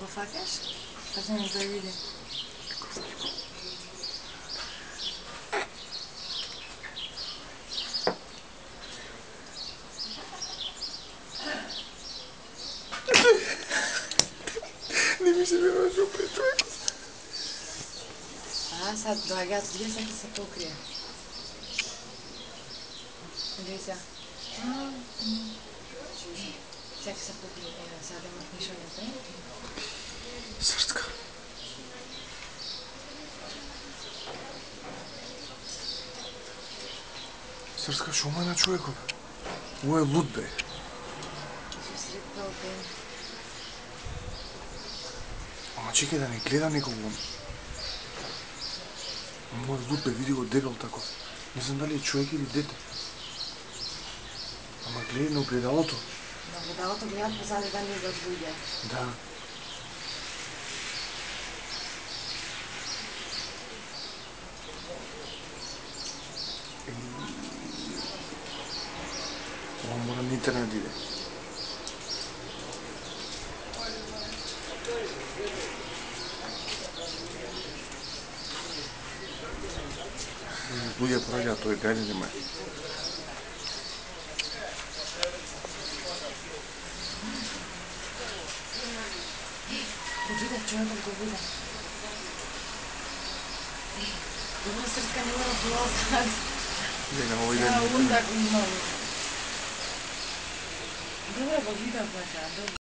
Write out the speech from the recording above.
Го факаш? Кажи ми да види. Не ми се верува што опре човек. Сад доаѓаат, вие сега се покрие. Гледай сега. Сега се покрие, сега да имаш ништо напред. Срцка. Срцка, шо му е на човекот? Ово е луд, бе. Се сретпал, бе. Ама чекай да не гледа некого. Ово е луд, бе, види го дебел таков. Не знам дали е човек или дете. Ама гледай на огледалото. На огледалото гледат позади дали идат луѓе. Да. Ова мора на интернет да иде. Луѓе проаѓаат, тој гајде нема е. Го виде, човекот го виде. Добро, Срцка, нема да полазат. Не, нема ово иде на интернет. Унда го имало. Добро го видов, бе, добро.